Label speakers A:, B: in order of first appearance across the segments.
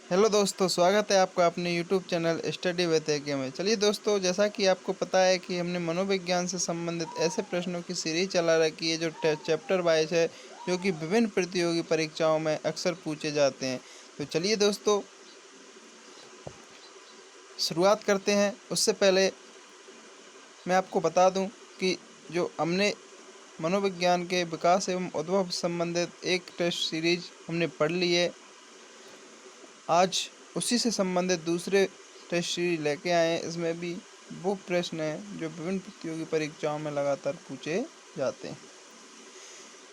A: Hello दोस्तों, स्वागत है आपका अपने यूट्यूब चैनल स्टडी विद एके में। चलिए दोस्तों, जैसा कि आपको पता है कि हमने मनोविज्ञान से संबंधित ऐसे प्रश्नों की सीरीज चला रखी है जो चैप्टर वाइज है, जो कि विभिन्न प्रतियोगी परीक्षाओं में अक्सर पूछे जाते हैं। तो चलिए दोस्तों, शुरुआत करते हैं। उससे पहले मैं आपको बता दूं कि जो हमने मनोविज्ञान के विकास एवं उद्भव संबंधित एक टेस्ट सीरीज हमने पढ़ ली है। आज उसी से संबंधित दूसरे टेस्ट सीरीज लेके आए हैं। इसमें भी वो प्रश्न हैं जो विभिन्न प्रतियोगी परीक्षाओं में लगातार पूछे जाते हैं।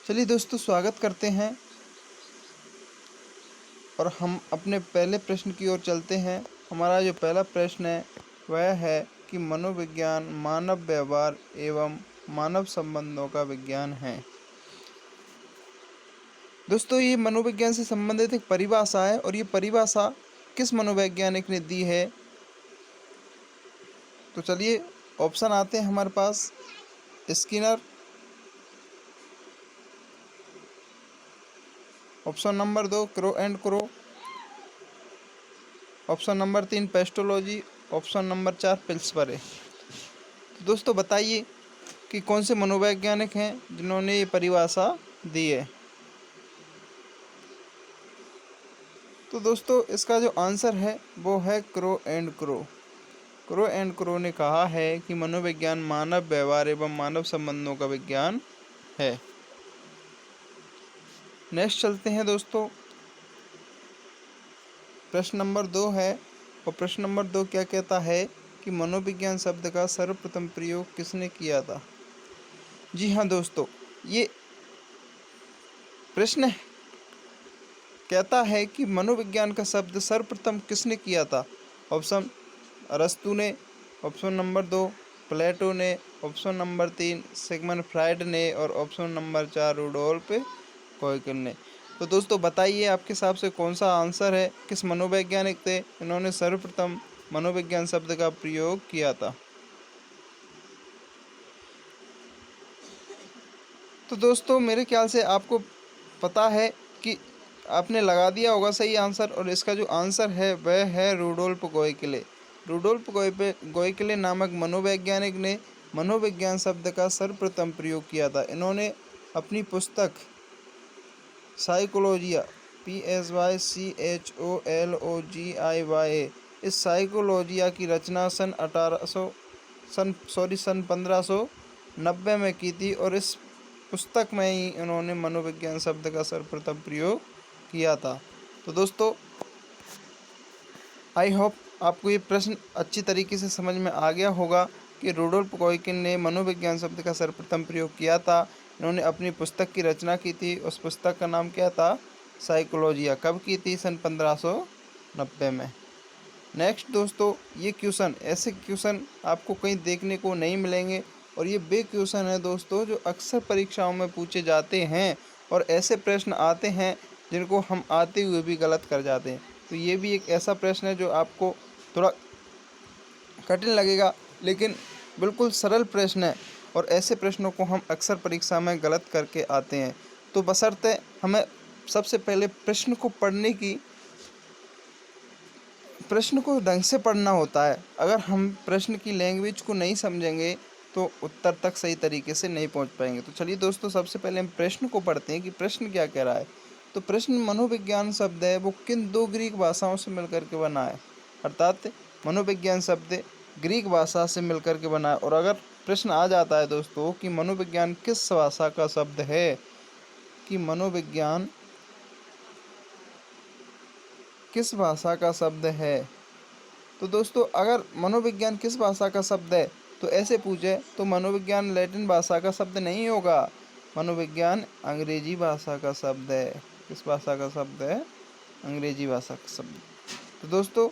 A: चलिए दोस्तों, स्वागत करते हैं और हम अपने पहले प्रश्न की ओर चलते हैं। हमारा जो पहला प्रश्न है वह है कि मनोविज्ञान मानव व्यवहार एवं मानव संबंधों का विज्ञान है। दोस्तों, ये मनोविज्ञान से संबंधित एक परिभाषा है और ये परिभाषा किस मनोवैज्ञानिक ने दी है? तो चलिए ऑप्शन आते हैं हमारे पास। Skinner, option number 2 Crow and Crow, option number 3 Pestalozzi, option number 4 Pillsbury. तो दोस्तों बताइए कि कौन से मनोवैज्ञानिक हैं जिन्होंने ये परिभाषा दी है। तो दोस्तों इसका जो आंसर है वो है crow and crow. Crow and crow ने कहा है कि मनोविज्ञान मानव व्यवहार एवं मानव संबंधों का विज्ञान है। नेक्स्ट चलते हैं दोस्तों। प्रश्न नंबर 2 है और प्रश्न नंबर 2 क्या कहता है कि मनोविज्ञान शब्द का सर्वप्रथम प्रयोग किसने किया था? जी हाँ दोस्तों, ये प्रश्न कहता है कि मनोविज्ञान का शब्द सर्वप्रथम किसने किया था। ऑप्शन अरस्तु ने, ऑप्शन नंबर 2 प्लेटो ने, ऑप्शन नंबर 3 सिगमंड फ्रायड ने और ऑप्शन नंबर 4 रुडोल्फ कोयकल ने। तो दोस्तों बताइए आपके हिसाब से कौन सा आंसर है, किस मनोवैज्ञानिक थे इन्होंने सर्वप्रथम मनोविज्ञान शब्द का प्रयोग किया था? तो दोस्तों मेरे ख्याल से आपको पता है कि आपने लगा दिया होगा सही आंसर, और इसका जो आंसर है वह है रुडोल्फ गोयकले। रुडोल्फ गोयकले नामक मनोवैज्ञानिक ने मनोविज्ञान शब्द का सर्वप्रथम प्रयोग किया था। इन्होंने अपनी पुस्तक साइकोलॉजिया PSYCHOLOGIYA इस साइकोलॉजिया की रचना सन 1590 में की थी, और इस पुस्तक में ही इन्होंने मनोविज्ञान शब्द का सर्वप्रथम प्रयोग किया था। तो दोस्तों आई होप आपको ये प्रश्न अच्छी तरीके से समझ में आ गया होगा कि रुडोल्फ गोइकिन ने मनोविज्ञान शब्द का सर्वप्रथम प्रयोग किया था। इन्होंने अपनी पुस्तक की रचना की थी। उस पुस्तक का नाम क्या था? साइकोलॉजिया। कब की थी? सन 1590 में। नेक्स्ट दोस्तों, ये क्वेश्चन, ऐसे क्वेश्चन आपको कहीं देखने को नहीं मिलेंगे, और ये वे क्वेश्चन है दोस्तों जो अक्सर परीक्षाओं में पूछे जाते हैं, और ऐसे प्रश्न आते हैं जिनको हम आते हुए भी गलत कर जाते हैं। तो ये भी एक ऐसा प्रश्न है जो आपको थोड़ा कठिन लगेगा, लेकिन बिल्कुल सरल प्रश्न है, और ऐसे प्रश्नों को हम अक्सर परीक्षा में गलत करके आते हैं। तो बशर्ते हमें सबसे पहले प्रश्न को ढंग से पढ़ना होता है। अगर हम प्रश्न की लैंग्वेज को नहीं समझेंगे तो उत्तर तक सही तरीके से नहीं पहुंच पाएंगे। तो चलिए दोस्तों, सबसे पहले हम प्रश्न को पढ़ते हैं कि प्रश्न क्या कह रहा है। तो प्रश्न मनोविज्ञान शब्द है वो किन दो ग्रीक भाषाओं से मिलकर के बना है? अर्थात मनोविज्ञान शब्द ग्रीक भाषा से मिलकर के बना है। और अगर प्रश्न आ जाता है दोस्तों कि मनोविज्ञान किस भाषा का शब्द है, कि मनोविज्ञान किस भाषा का शब्द है, तो दोस्तों अगर मनोविज्ञान किस भाषा का शब्द है तो ऐसे पूछे तो मनोविज्ञान लैटिन भाषा का शब्द नहीं होगा। मनोविज्ञान अंग्रेजी भाषा का शब्द है। किस भाषा का शब्द है? अंग्रेजी भाषा का शब्द। तो दोस्तों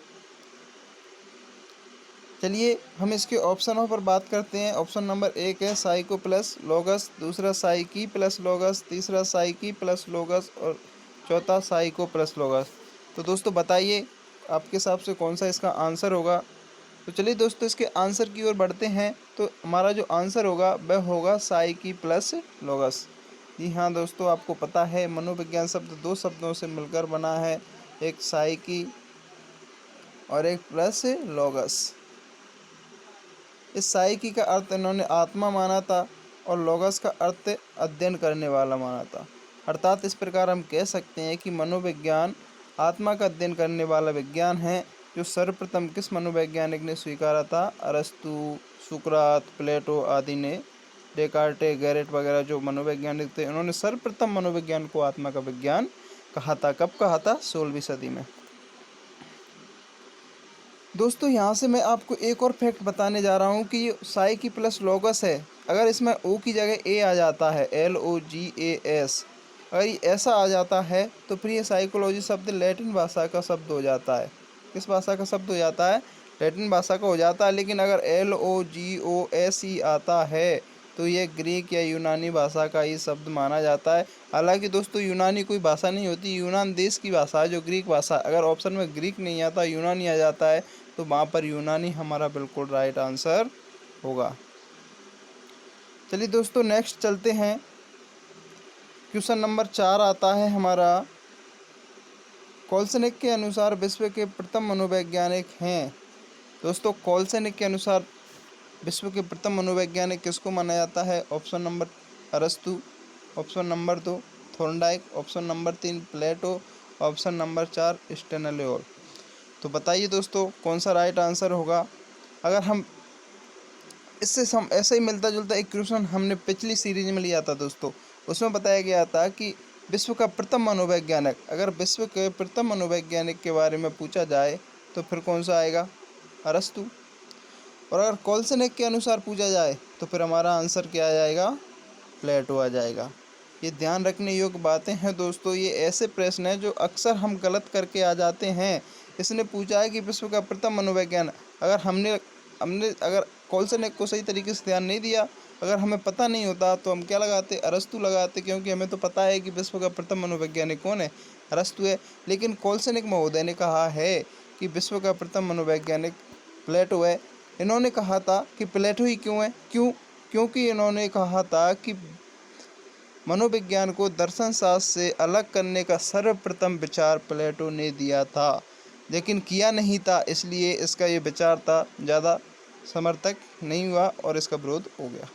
A: चलिए हम इसके ऑप्शनों पर बात करते हैं। ऑप्शन नंबर 1 है साइको प्लस लोगस, दूसरा साइकी प्लस लोगस, तीसरा साइकी प्लस लोगस और चौथा साइको प्लस लोगस। तो दोस्तों बताइए आपके हिसाब से कौन सा इसका आंसर होगा। तो चलिए दोस्तों इसके आंसर की ओर बढ़ते हैं। तो हमारा जो आंसर होगा वह होगा साइकी प्लस लोगस। जी हाँ दोस्तों, आपको पता है मनोविज्ञान शब्द दो शब्दों से मिलकर बना है, एक साइकी और एक प्लस लोगस। इस साइकी का अर्थ इन्होंने आत्मा माना था और लोगस का अर्थ अध्ययन करने वाला माना था। अर्थात इस प्रकार हम कह सकते हैं कि मनोविज्ञान आत्मा का अध्ययन करने वाला विज्ञान है, जो सर्वप्रथम किस मनोवैज्ञानिक ने स्वीकारा था? अरस्तु, सुकरात, प्लेटो आदि ने। डेकार्टे, गैरेट वगैरह जो मनोवैज्ञानिक थे, उन्होंने सर्वप्रथम मनोविज्ञान को आत्मा का विज्ञान कहा था। कब कहा था? 16वीं सदी में। दोस्तों यहाँ से मैं आपको एक और फैक्ट बताने जा रहा हूँ कि ये साइकी प्लस लोगस है। अगर इसमें ओ की जगह ए आ जाता है, LOGAS, अगर ये ऐसा आ जाता है तो फिर ये साइकोलॉजी शब्द लैटिन भाषा का शब्द हो जाता है। किस भाषा का शब्द हो जाता है? लैटिन भाषा का हो जाता है। लेकिन अगर LOGOSE आता है तो ये ग्रीक या यूनानी भाषा का ही शब्द माना जाता है। हालांकि दोस्तों यूनानी कोई भाषा नहीं होती, यूनान देश की भाषा है जो ग्रीक भाषा। अगर ऑप्शन में ग्रीक नहीं आता, यूनानी आ जाता है, तो वहाँ पर यूनानी हमारा बिल्कुल राइट आंसर होगा। चलिए दोस्तों नेक्स्ट चलते हैं। क्वेश्चन नंबर 4 आता है हमारा, कोल्सनिक के अनुसार विश्व के प्रथम मनोवैज्ञानिक हैं। दोस्तों कोल्सनिक के अनुसार विश्व के प्रथम मनोवैज्ञानिक किसको माना जाता है? ऑप्शन नंबर अरस्तु, option number 2 Thorndike, option number 3 प्लेटो, ऑप्शन नंबर 4 स्टेनलेओल। तो बताइए दोस्तों कौन सा राइट आंसर होगा? अगर हम इससे ऐसा ही मिलता जुलता एक क्वेश्चन हमने पिछली सीरीज में लिया था दोस्तों, उसमें बताया गया था कि विश्व का प्रथम मनोवैज्ञानिक, अगर विश्व के प्रथम मनोवैज्ञानिक के बारे में पूछा जाए तो फिर कौन सा आएगा? अरस्तु। और अगर कोल्सनिक के अनुसार पूछा जाए तो फिर हमारा आंसर क्या आ जाएगा? प्लेटो आ जाएगा। ये ध्यान रखने योग्य बातें हैं दोस्तों। ये ऐसे प्रश्न हैं जो अक्सर हम गलत करके आ जाते हैं। इसने पूछा है कि विश्व का प्रथम मनोवैज्ञान, अगर हमने हमने अगर कोल्सनिक को सही तरीके से ध्यान नहीं दिया, अगर हमें पता नहीं होता तो हम क्या लगाते? अरस्तु लगाते, क्योंकि हमें तो पता है कि विश्व का प्रथम मनोवैज्ञानिक कौन है? अरस्तु है। लेकिन कोल्सनिक महोदय ने कहा है कि विश्व का प्रथम मनोवैज्ञानिक प्लेटो है। इन्होंने कहा था कि प्लेटो ही क्यों है? क्योंकि इन्होंने कहा था कि मनोविज्ञान को दर्शन शास्त्र से अलग करने का सर्वप्रथम विचार प्लेटो ने दिया था, लेकिन किया नहीं था, इसलिए इसका ये विचार था ज़्यादा समर्थक नहीं हुआ और इसका विरोध हो गया।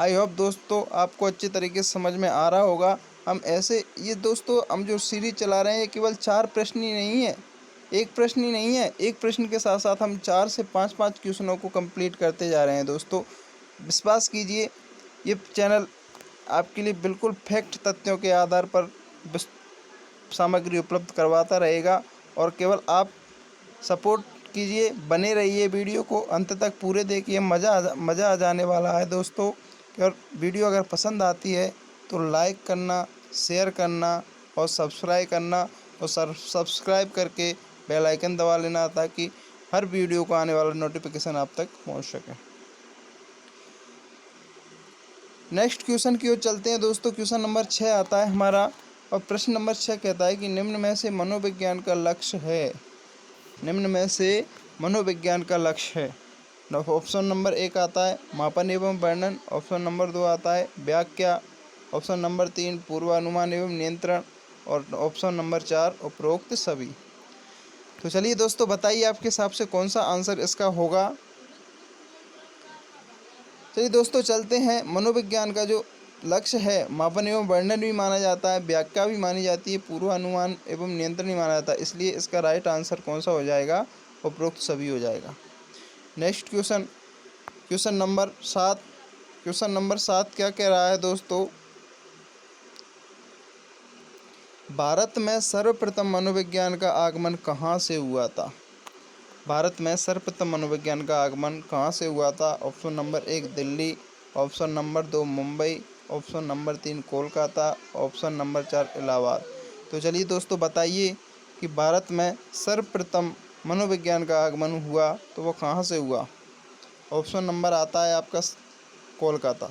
A: आई होप दोस्तों आपको अच्छी तरीके से समझ में आ रहा होगा। हम ऐसे ये दोस्तों हम जो सीरीज चला रहे हैं ये केवल 4 प्रश्न ही नहीं है, एक प्रश्न ही नहीं है, एक प्रश्न के साथ साथ हम 4 से 5 क्वेश्चनों को कंप्लीट करते जा रहे हैं दोस्तों। विश्वास कीजिए ये चैनल आपके लिए बिल्कुल फैक्ट तथ्यों के आधार पर सामग्री उपलब्ध करवाता रहेगा और केवल आप सपोर्ट कीजिए, बने रहिए, वीडियो को अंत तक पूरे देखिए, मज़ा आ जाने वाला है दोस्तों। और वीडियो अगर पसंद आती है तो लाइक करना, शेयर करना और सब्सक्राइब करना, और सब्सक्राइब करके बेल आइकन दबा लेना ताकि हर वीडियो को आने वाला नोटिफिकेशन आप तक पहुंच सके। नेक्स्ट क्वेश्चन की ओर चलते हैं दोस्तों। क्वेश्चन नंबर 6 आता है हमारा, और प्रश्न नंबर 6 कहता है कि निम्न में से मनोविज्ञान का लक्ष्य है, निम्न में से मनोविज्ञान का लक्ष्य है। ऑप्शन नंबर 1 आता है मापन एवं वर्णन, ऑप्शन नंबर 2 आता है व्याख्या, ऑप्शन नंबर 3 पूर्वानुमान एवं नियंत्रण, और ऑप्शन नंबर 4 उपरोक्त सभी। तो चलिए दोस्तों बताइए आपके हिसाब से कौन सा आंसर इसका होगा। चलिए दोस्तों चलते हैं। मनोविज्ञान का जो लक्ष्य है मापन एवं वर्णन भी माना जाता है, व्याख्या भी मानी जाती है, पूर्वानुमान एवं नियंत्रण भी माना जाता है, इसलिए इसका राइट आंसर कौन सा हो जाएगा? उपरोक्त सभी हो जाएगा। Next question, question number 7। Question number 7 क्या कह रहा है दोस्तों? भारत में सर्वप्रथम मनोविज्ञान का आगमन कहाँ से हुआ था? भारत में सर्वप्रथम मनोविज्ञान का आगमन कहाँ से हुआ था? Option number 1 Delhi, option number 2 Mumbai, option number 3 Kolkata, option number 4 Allahabad. तो चलिए दोस्तों बताइए कि भारत में सर्वप्रथम मनोविज्ञान का आगमन हुआ तो वो कहाँ से हुआ? ऑप्शन नंबर आता है आपका कोलकाता।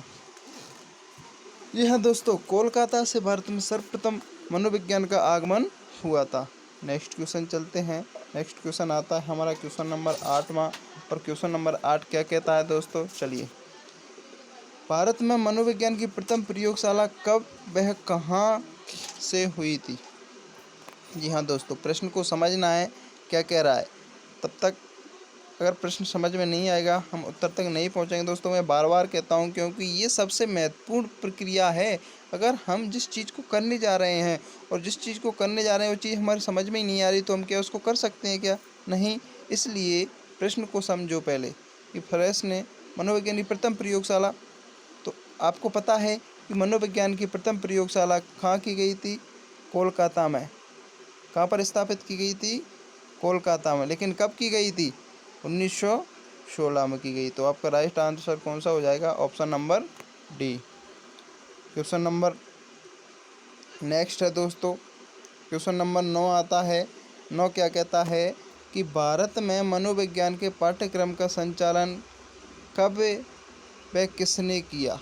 A: जी हाँ दोस्तों, कोलकाता से भारत में सर्वप्रथम मनोविज्ञान का आगमन हुआ था। नेक्स्ट क्वेश्चन चलते हैं। नेक्स्ट क्वेश्चन आता है हमारा क्वेश्चन नंबर 8वां, और क्वेश्चन नंबर 8 क्या कहता है दोस्तों? चलिए, भारत में मनोविज्ञान की प्रथम प्रयोगशाला कब वह कहाँ से हुई थी? जी हाँ दोस्तों, प्रश्न को समझना है क्या कह रहा है। तब तक अगर प्रश्न समझ में नहीं आएगा, हम उत्तर तक नहीं पहुंचेंगे दोस्तों। मैं बार बार कहता हूं क्योंकि ये सबसे महत्वपूर्ण प्रक्रिया है। अगर हम जिस चीज़ को करने जा रहे हैं और जिस चीज़ को करने जा रहे हैं वो चीज़ हमारे समझ में ही नहीं आ रही, तो हम क्या उसको कर सकते हैं क्या? नहीं। इसलिए प्रश्न को समझो पहले कि प्रश्न मनोविज्ञान की प्रथम प्रयोगशाला, तो आपको पता है कि मनोविज्ञान की प्रथम प्रयोगशाला कहाँ की गई थी? कोलकाता में। कहाँ पर स्थापित की गई थी? कोलकाता में। लेकिन कब की गई थी? 1916 में की गई। तो आपका राइट आंसर कौन सा हो जाएगा? Option number D. Question number next है दोस्तों, क्वेश्चन नंबर 9 आता है। 9 क्या कहता है कि भारत में मनोविज्ञान के पाठ्यक्रम का संचालन कब व किसने किया?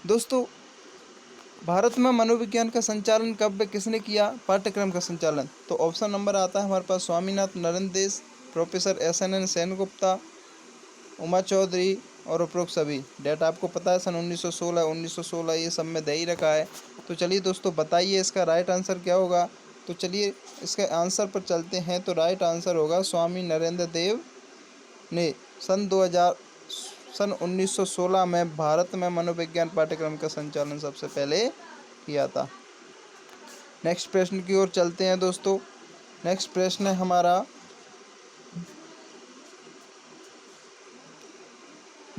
A: दोस्तों, भारत में मनोविज्ञान का संचालन कब व किसने किया? पाठ्यक्रम का संचालन। तो ऑप्शन नंबर आता है हमारे पास स्वामीनाथ नरेंद्र देश, प्रोफेसर SNN सेनगुप्ता, उमा चौधरी और उपरोक्त सभी। डेट आपको पता है सन 1916 ये सब में दे ही रखा है। तो चलिए दोस्तों बताइए इसका राइट आंसर क्या होगा। तो चलिए इसके आंसर पर चलते हैं। तो राइट आंसर होगा स्वामी नरेंद्र देव ने सन 1916 में भारत में मनोविज्ञान पाठ्यक्रम का संचालन सबसे पहले किया था। नेक्स्ट प्रश्न की ओर चलते हैं दोस्तों। नेक्स्ट प्रश्न है हमारा,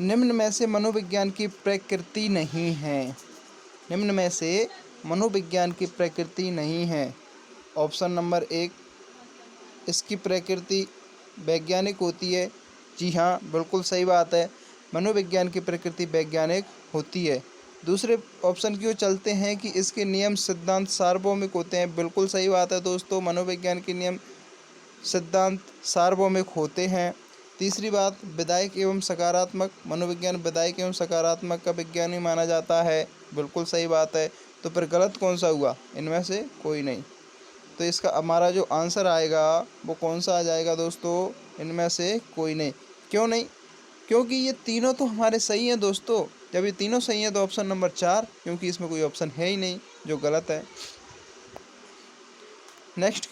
A: निम्न में से मनोविज्ञान की प्रकृति नहीं है। निम्न में से मनोविज्ञान की प्रकृति नहीं है। ऑप्शन नंबर 1, इसकी प्रकृति वैज्ञानिक होती है। जी हाँ, बिल्कुल सही बात है, मनोविज्ञान की प्रकृति वैज्ञानिक होती है। दूसरे ऑप्शन की ओर चलते हैं कि इसके नियम सिद्धांत सार्वभौमिक होते हैं। बिल्कुल सही बात है दोस्तों, मनोविज्ञान के नियम सिद्धांत सार्वभौमिक होते हैं। तीसरी बात, विधायक एवं सकारात्मक, मनोविज्ञान विधायक एवं सकारात्मक का विज्ञान ही माना जाता है। बिल्कुल सही बात है। तो फिर गलत कौन सा हुआ? इनमें से कोई नहीं। तो इसका हमारा जो आंसर आएगा वो कौन सा आ जाएगा दोस्तों? इनमें से कोई नहीं। क्यों नहीं? क्योंकि ये तीनों तो हमारे सही हैं दोस्तों। जब ये तीनों सही हैं तो ऑप्शन नंबर 4, क्योंकि इसमें कोई ऑप्शन है ही नहीं जो गलत है। नेक्स्ट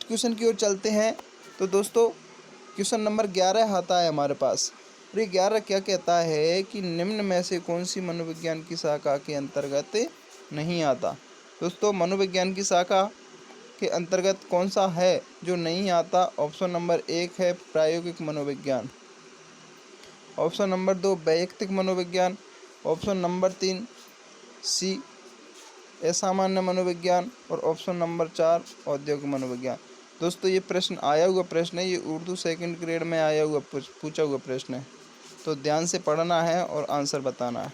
A: क्वेश्चन की ओर चलते हैं। तो दोस्तों क्वेश्चन नंबर 11 आता है हमारे पास। और ये 11 क्या कहता है कि निम्न में से कौन सी मनोविज्ञान की शाखा के अंतर्गत नहीं आता? दोस्तों, मनोविज्ञान की शाखा के अंतर्गत कौन सा है जो नहीं आता? ऑप्शन नंबर 1 है प्रायोगिक मनोविज्ञान, ऑप्शन नंबर 2 वैयक्तिक मनोविज्ञान, ऑप्शन नंबर 3 सी असामान्य मनोविज्ञान और ऑप्शन नंबर 4 औद्योगिक मनोविज्ञान। दोस्तों, ये प्रश्न आया हुआ प्रश्न है, ये उर्दू सेकंड ग्रेड में आया हुआ पूछा हुआ प्रश्न है। तो ध्यान से पढ़ना है और आंसर बताना है।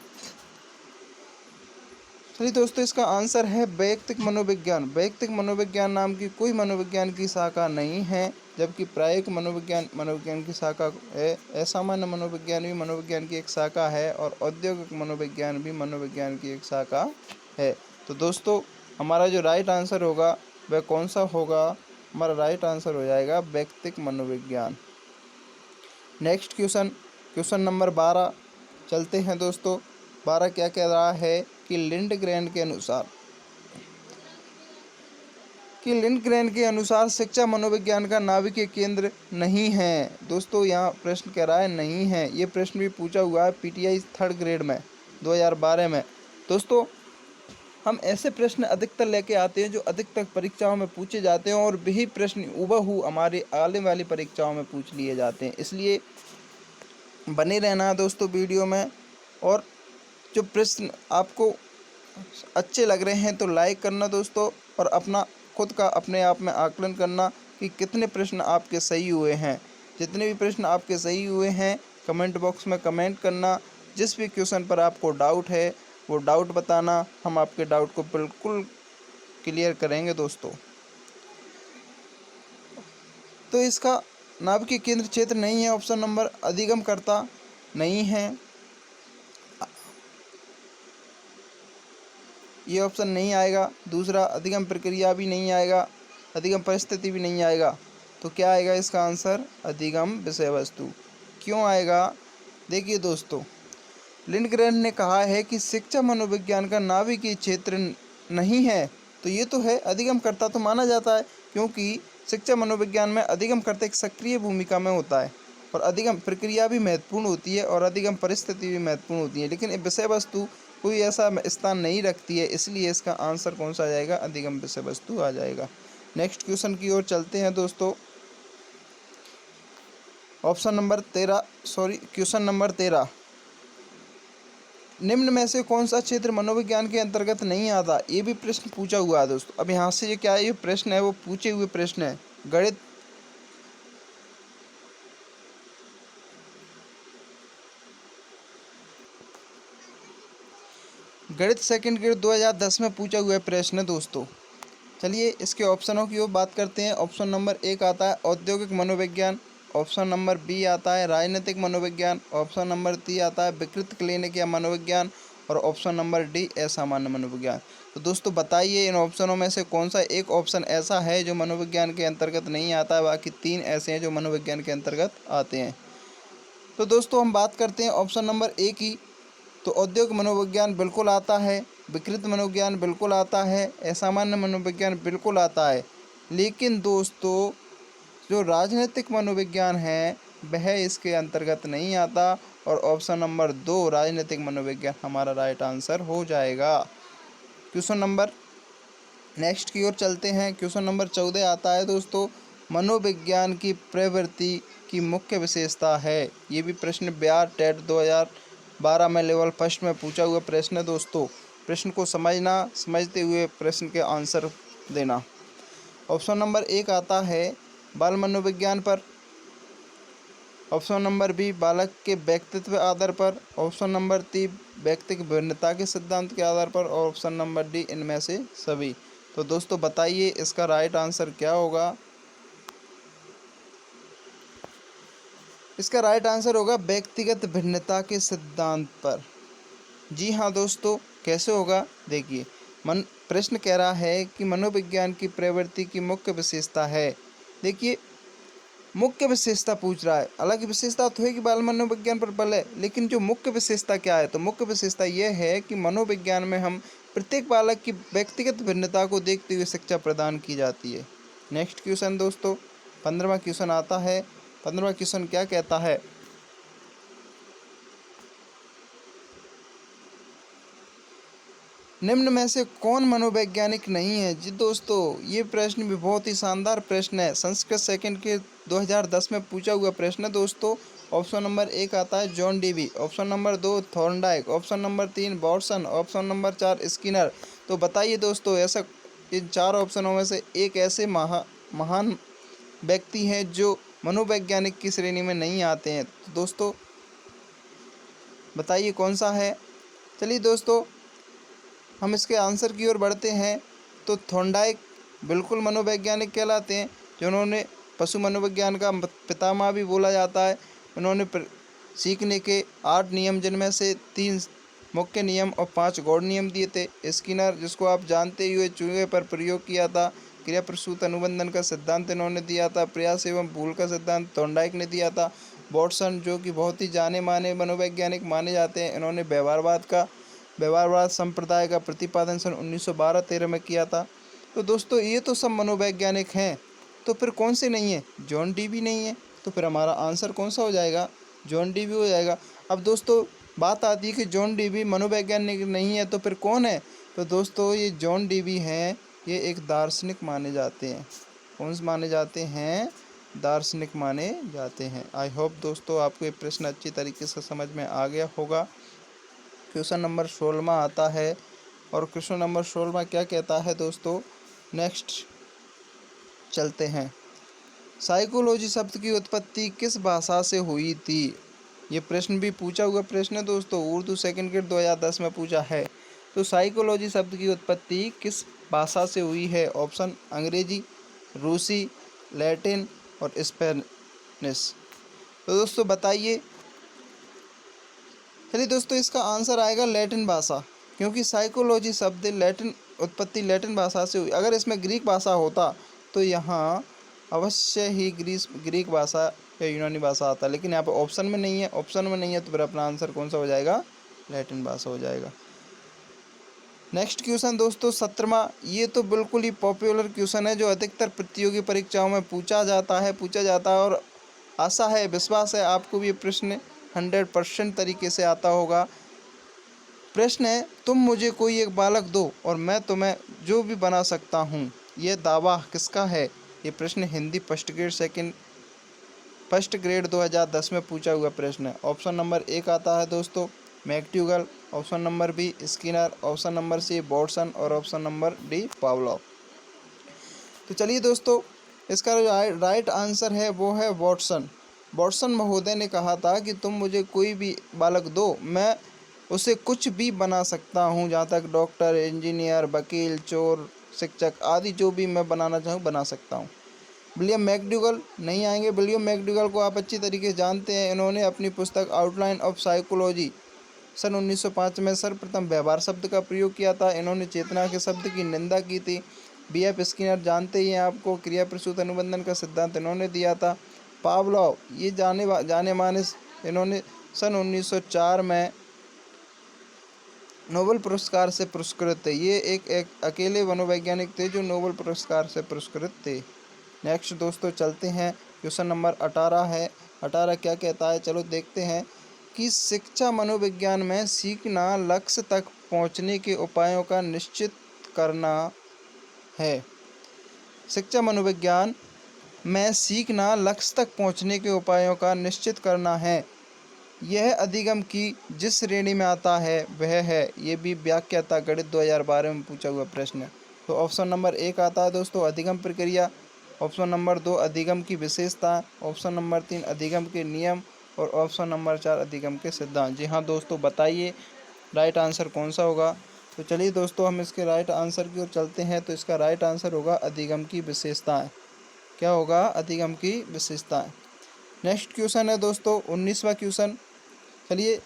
A: चलिए दोस्तों, इसका आंसर है वैयक्तिक मनोविज्ञान। वैयक्तिक मनोविज्ञान नाम की कोई मनोविज्ञान की शाखा नहीं है, जबकि प्रायोगिक मनोविज्ञान की शाखा है। असामान्य मनोविज्ञान भी मनोविज्ञान की एक शाखा है और औद्योगिक मनोविज्ञान भी मनोविज्ञान की एक शाखा है। तो दोस्तों, हमारा जो राइट आंसर होगा वह कौन सा होगा? हमारा राइट आंसर हो जाएगा वैयक्तिक मनोविज्ञान। नेक्स्ट क्वेश्चन नंबर 12 चलते हैं दोस्तों। 12 क्या कह रहा है कि लिंडग्रेन के अनुसार शिक्षा मनोविज्ञान का नाभिकीय केंद्र नहीं है। दोस्तों, यहाँ प्रश्न कह रहा है नहीं है। ये प्रश्न भी पूछा हुआ है PTI 3rd ग्रेड में 2012 में। दोस्तों, हम ऐसे प्रश्न अधिकतर लेके आते हैं जो अधिकतर परीक्षाओं में पूछे जाते हैं और वही प्रश्न हूबहू हमारे आने वाली परीक्षाओं में पूछ लिए जाते हैं। इसलिए बने रहना दोस्तों वीडियो में, और जो प्रश्न आपको अच्छे लग रहे हैं तो लाइक करना दोस्तों, और अपना खुद का अपने आप में आकलन करना कि कितने प्रश्न आपके सही हुए हैं। जितने भी प्रश्न आपके सही हुए हैं कमेंट बॉक्स में कमेंट करना। जिस भी क्वेश्चन पर आपको डाउट है वो डाउट बताना, हम आपके डाउट को बिल्कुल क्लियर करेंगे दोस्तों। तो इसका नाभिकीय केंद्र क्षेत्र नहीं है। ऑप्शन नंबर अधिगमकर्ता नहीं है, ये ऑप्शन नहीं आएगा। दूसरा, अधिगम प्रक्रिया भी नहीं आएगा, अधिगम परिस्थिति भी नहीं आएगा। तो क्या आएगा इसका आंसर? अधिगम विषय वस्तु। क्यों आएगा? देखिए दोस्तों, लिंडग्रेन ने कहा है कि शिक्षा मनोविज्ञान का नाभिकीय क्षेत्र नहीं है, तो ये तो है, अधिगमकर्ता तो माना जाता है, क्योंकि शिक्षा मनोविज्ञान में अधिगमकर्ता एक सक्रिय भूमिका में होता है और अधिगम प्रक्रिया भी महत्वपूर्ण होती है और अधिगम परिस्थिति भी महत्वपूर्ण होती है, लेकिन विषय वस्तु कोई ऐसा स्थान नहीं रखती है, इसलिए इसका आंसर कौन सा आ जाएगा, अधिगम विषय वस्तु आ जाएगा। नेक्स्ट क्वेश्चन की ओर चलते हैं दोस्तों। क्वेश्चन नंबर 13, निम्न में से कौन सा क्षेत्र मनोविज्ञान के अंतर्गत नहीं आता? ये भी प्रश्न पूछा हुआ है दोस्तों। अब यहाँ से ये क्या है, ये प्रश्न है वो पूछे हुए प्रश्न है। गणित सेकंड ग्रेड 2010 में पूछा हुआ प्रश्न है दोस्तों। चलिए इसके ऑप्शनों की ओर बात करते हैं। ऑप्शन नंबर 1 आता है औद्योगिक मनोविज्ञान, ऑप्शन नंबर बी आता है राजनीतिक मनोविज्ञान, ऑप्शन नंबर 3 आता है विकृत क्लिनिक या मनोविज्ञान और ऑप्शन नंबर डी असामान्य मनोविज्ञान। तो दोस्तों बताइए इन ऑप्शनों में से कौन सा एक ऑप्शन ऐसा है जो मनोविज्ञान के अंतर्गत नहीं आता है, बाकी 3 ऐसे हैं जो मनोविज्ञान के अंतर्गत आते हैं। तो दोस्तों हम बात करते हैं ऑप्शन नंबर ए की। तो औद्योगिक मनोविज्ञान बिल्कुल आता है, विकृत मनोविज्ञान बिल्कुल आता है, असामान्य मनोविज्ञान बिल्कुल आता है, लेकिन दोस्तों जो राजनीतिक मनोविज्ञान है वह इसके अंतर्गत नहीं आता और ऑप्शन नंबर 2 राजनीतिक मनोविज्ञान हमारा राइट आंसर हो जाएगा। क्वेश्चन नंबर नेक्स्ट की ओर चलते हैं। क्वेश्चन नंबर 14 आता है दोस्तों, मनोविज्ञान की प्रवृत्ति की मुख्य विशेषता है। ये भी प्रश्न बिहार टेट 2012 में लेवल फर्स्ट में पूछा हुआ प्रश्न है दोस्तों। प्रश्न को समझते हुए प्रश्न के आंसर देना। ऑप्शन नंबर 1 आता है बाल मनोविज्ञान पर, ऑप्शन नंबर बी बालक के व्यक्तित्व आधार पर, ऑप्शन नंबर 3 व्यक्तिगत भिन्नता के सिद्धांत के आधार पर और ऑप्शन नंबर डी इनमें से सभी। तो दोस्तों बताइए इसका राइट आंसर क्या होगा? इसका राइट आंसर होगा व्यक्तिगत भिन्नता के सिद्धांत पर। जी हाँ दोस्तों, कैसे होगा देखिए। प्रश्न कह रहा है कि मनोविज्ञान की प्रवृत्ति की मुख्य विशेषता है। देखिए मुख्य विशेषता पूछ रहा है, अलग विशेषता तो है कि बाल मनोविज्ञान पर बल है, लेकिन जो मुख्य विशेषता क्या है, तो मुख्य विशेषता यह है कि मनोविज्ञान में हम प्रत्येक बालक की व्यक्तिगत भिन्नता को देखते हुए शिक्षा प्रदान की जाती है। नेक्स्ट क्वेश्चन दोस्तों 15वां क्वेश्चन आता है। 15वां क्वेश्चन क्या कहता है, निम्न में से कौन मनोवैज्ञानिक नहीं है? जी दोस्तों ये प्रश्न भी बहुत ही शानदार प्रश्न है, संस्कृत सेकंड के 2010 में पूछा हुआ प्रश्न है दोस्तों। ऑप्शन नंबर 1 आता है John Dewey, option number 2 Thorndike, option number 3 Watson, option number 4 Skinner. तो बताइए दोस्तों ऐसा इन 4 ऑप्शनों में से एक ऐसे महान व्यक्ति हैं जो मनोवैज्ञानिक की श्रेणी में नहीं आते हैं। तो दोस्तों बताइए कौन सा है? चलिए दोस्तों हम इसके आंसर की ओर बढ़ते हैं। तो थॉर्नडाइक बिल्कुल मनोवैज्ञानिक कहलाते हैं, जिन्होंने पशु मनोविज्ञान का पितामह भी बोला जाता है। उन्होंने सीखने के 8 नियम जिनमें से 3 मुख्य नियम और 5 गौण नियम दिए थे। स्किनर जिसको आप जानते ही हुए चूहे पर प्रयोग किया था, क्रिया प्रसूत अनुबंधन का सिद्धांत इन्होंने दिया था, प्रयास एवं भूल का सिद्धांत थॉर्नडाइक ने दिया था। वॉटसन जो कि बहुत ही जाने माने मनोवैज्ञानिक माने जाते हैं, इन्होंने व्यवहारवाद संप्रदाय का प्रतिपादन सन 1912-13 में किया था। तो दोस्तों ये तो सब मनोवैज्ञानिक हैं, तो फिर कौन से नहीं है? जॉन डीवी नहीं है, तो फिर हमारा आंसर कौन सा हो जाएगा? जॉन डीवी हो जाएगा। अब दोस्तों बात आती है कि जॉन डीवी मनोवैज्ञानिक नहीं है तो फिर कौन है? तो दोस्तों ये जॉन डीवी हैं, ये एक दार्शनिक माने जाते हैं। कौन से माने जाते हैं? दार्शनिक माने जाते हैं। आई होप दोस्तों आपको ये प्रश्न अच्छी तरीके से समझ में आ गया होगा। क्वेश्चन नंबर 16 आता है और क्वेश्चन नंबर 16 क्या कहता है दोस्तों? नेक्स्ट चलते हैं। साइकोलॉजी शब्द की उत्पत्ति किस भाषा से हुई थी? ये प्रश्न भी पूछा हुआ प्रश्न है दोस्तों, उर्दू सेकंड ग्रेड 2010 में पूछा है। तो साइकोलॉजी शब्द की उत्पत्ति किस भाषा से हुई है? ऑप्शन अंग्रेजी, रूसी, लैटिन और स्पेनिश। तो दोस्तों बताइए। चलिए दोस्तों इसका आंसर आएगा लैटिन भाषा, क्योंकि साइकोलॉजी शब्द उत्पत्ति लैटिन भाषा से हुई। अगर इसमें ग्रीक भाषा होता तो यहाँ अवश्य ही ग्रीक भाषा या यूनानी भाषा आता, लेकिन यहाँ पर ऑप्शन में नहीं है। ऑप्शन में नहीं है तो फिर अपना आंसर कौन सा हो जाएगा? लैटिन भाषा हो जाएगा। नेक्स्ट क्वेश्चन दोस्तों 17वां, ये तो बिल्कुल ही पॉपुलर क्वेश्चन है जो अधिकतर प्रतियोगी परीक्षाओं में पूछा जाता है और आशा है, विश्वास है आपको भी ये प्रश्न 100% तरीके से आता होगा। प्रश्न है, तुम मुझे कोई एक बालक दो और मैं तुम्हें जो भी बना सकता हूँ, यह दावा किसका है? ये प्रश्न हिंदी फर्स्ट ग्रेड 2010 में पूछा हुआ प्रश्न है। ऑप्शन नंबर 1 आता है दोस्तों McDougall, option number B Skinner, option number C Watson और ऑप्शन नंबर डी पावलोव। तो चलिए दोस्तों, इसका जो राइट आंसर है वो है वॉटसन। वॉटसन महोदय ने कहा था कि तुम मुझे कोई भी बालक दो, मैं उसे कुछ भी बना सकता हूँ, जहाँ तक डॉक्टर, इंजीनियर, वकील, चोर, शिक्षक आदि जो भी मैं बनाना चाहूँ बना सकता हूँ। विलियम मैकडूगल नहीं आएंगे। विलियम मैकडूगल को आप अच्छी तरीके से जानते हैं। इन्होंने अपनी पुस्तक आउटलाइन ऑफ साइकोलॉजी सन 1905 में सर्वप्रथम व्यवहार शब्द का प्रयोग किया था। इन्होंने चेतना के शब्द की निंदा की थी। B.F. स्किनर जानते ही हैं आपको, क्रिया प्रसूत अनुबंधन का सिद्धांत इन्होंने दिया था। पावलोव ये जाने माने, इन्होंने सन 1904 में नोबेल पुरस्कार से पुरस्कृत थे। ये एक अकेले मनोवैज्ञानिक थे जो नोबेल पुरस्कार से पुरस्कृत थे। नेक्स्ट दोस्तों चलते हैं, क्वेश्चन नंबर 18 है। 18 क्या कहता है, चलो देखते हैं कि शिक्षा मनोविज्ञान में सीखना लक्ष्य तक पहुंचने के उपायों का निश्चित करना है। शिक्षा मनोविज्ञान में सीखना लक्ष्य तक पहुंचने के उपायों का निश्चित करना है। यह अधिगम की जिस श्रेणी में आता है वह है, ये भी व्याख्याता गणित 2012 में पूछा हुआ प्रश्न है। तो ऑप्शन नंबर 1 आता है दोस्तों अधिगम प्रक्रिया, ऑप्शन नंबर 2 अधिगम की विशेषता, ऑप्शन नंबर 3 अधिगम के नियम और ऑप्शन नंबर 4 अधिगम के सिद्धांत। जी हाँ दोस्तों, बताइए राइट आंसर कौन सा होगा। तो चलिए दोस्तों हम इसके राइट आंसर की ओर चलते हैं। तो इसका राइट आंसर होगा अधिगम की विशेषताएँ। क्या होगा? अधिगम की विशेषताएँ। नेक्स्ट क्वेश्चन है दोस्तों 19वां क्वेश्चन। चलिए,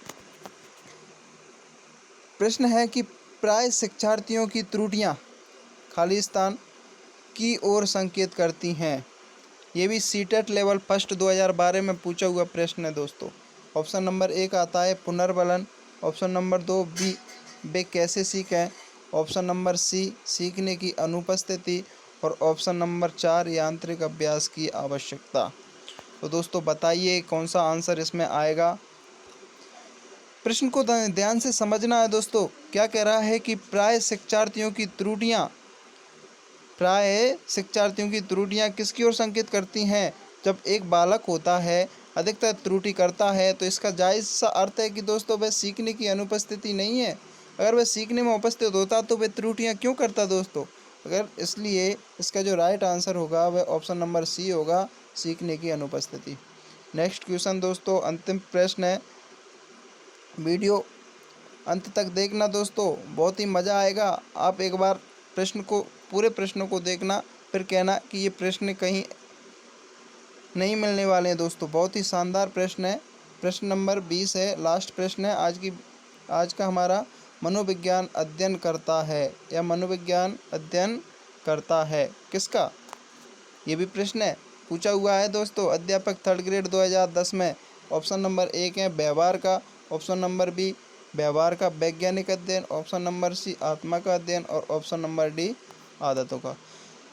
A: प्रश्न है कि प्राय शिक्षार्थियों की त्रुटियां खाली स्थान की ओर संकेत करती हैं। ये भी सीटेट लेवल फर्स्ट 2012 में पूछा हुआ प्रश्न है दोस्तों। ऑप्शन नंबर 1 आता है पुनर्बलन, ऑप्शन नंबर 2 बी वे कैसे सीखें, ऑप्शन नंबर सी सीखने की अनुपस्थिति और ऑप्शन नंबर 4 यांत्रिक अभ्यास की आवश्यकता। तो दोस्तों बताइए कौन सा आंसर इसमें आएगा। प्रश्न को ध्यान से समझना है दोस्तों। क्या कह रहा है कि प्राय शिक्षार्थियों की त्रुटियां किसकी ओर संकेत करती हैं। जब एक बालक होता है अधिकतर त्रुटि करता है तो इसका जायज़ सा अर्थ है कि दोस्तों वह सीखने की अनुपस्थिति नहीं है। अगर वह सीखने में उपस्थित होता तो वह त्रुटियां क्यों करता दोस्तों। अगर इसलिए इसका जो राइट आंसर होगा वह ऑप्शन नंबर सी होगा, सीखने की अनुपस्थिति। नेक्स्ट क्वेश्चन दोस्तों अंतिम प्रश्न है। वीडियो अंत तक देखना दोस्तों, बहुत ही मज़ा आएगा। आप एक बार पूरे प्रश्नों को देखना, फिर कहना कि ये प्रश्न कहीं नहीं मिलने वाले हैं दोस्तों। बहुत ही शानदार प्रश्न है। प्रश्न नंबर 20 है, लास्ट प्रश्न है आज का हमारा। मनोविज्ञान अध्ययन करता है या मनोविज्ञान अध्ययन करता है किसका, ये भी प्रश्न है पूछा हुआ है दोस्तों। अध्यापक थर्ड ग्रेड 2010 में। ऑप्शन नंबर 1 है व्यवहार का, ऑप्शन नंबर बी व्यवहार का वैज्ञानिक अध्ययन, ऑप्शन नंबर सी आत्मा का अध्ययन और ऑप्शन नंबर डी आदतों का।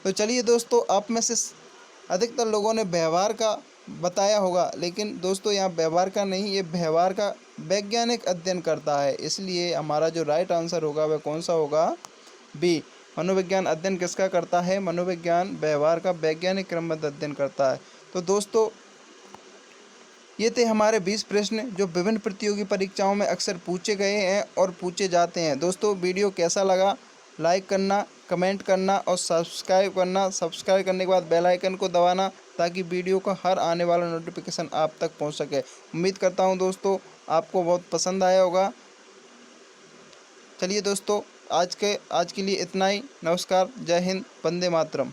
A: तो चलिए दोस्तों, आप में से अधिकतर लोगों ने व्यवहार का बताया होगा, लेकिन दोस्तों यहाँ व्यवहार का नहीं, ये व्यवहार का वैज्ञानिक अध्ययन करता है। इसलिए हमारा जो राइट आंसर होगा वह कौन सा होगा, बी। मनोविज्ञान अध्ययन किसका करता है, मनोविज्ञान व्यवहार का वैज्ञानिक क्रमबद्ध अध्ययन करता है। तो दोस्तों ये थे हमारे 20 प्रश्न जो विभिन्न प्रतियोगी परीक्षाओं में अक्सर पूछे गए हैं और पूछे जाते हैं। दोस्तों वीडियो कैसा लगा लाइक करना, कमेंट करना और सब्सक्राइब करना। सब्सक्राइब करने के बाद बेल आइकन को दबाना ताकि वीडियो का हर आने वाला नोटिफिकेशन आप तक पहुंच सके। उम्मीद करता हूं दोस्तों आपको बहुत पसंद आया होगा। चलिए दोस्तों आज के लिए इतना ही। नमस्कार, जय हिंद, वंदे मातरम।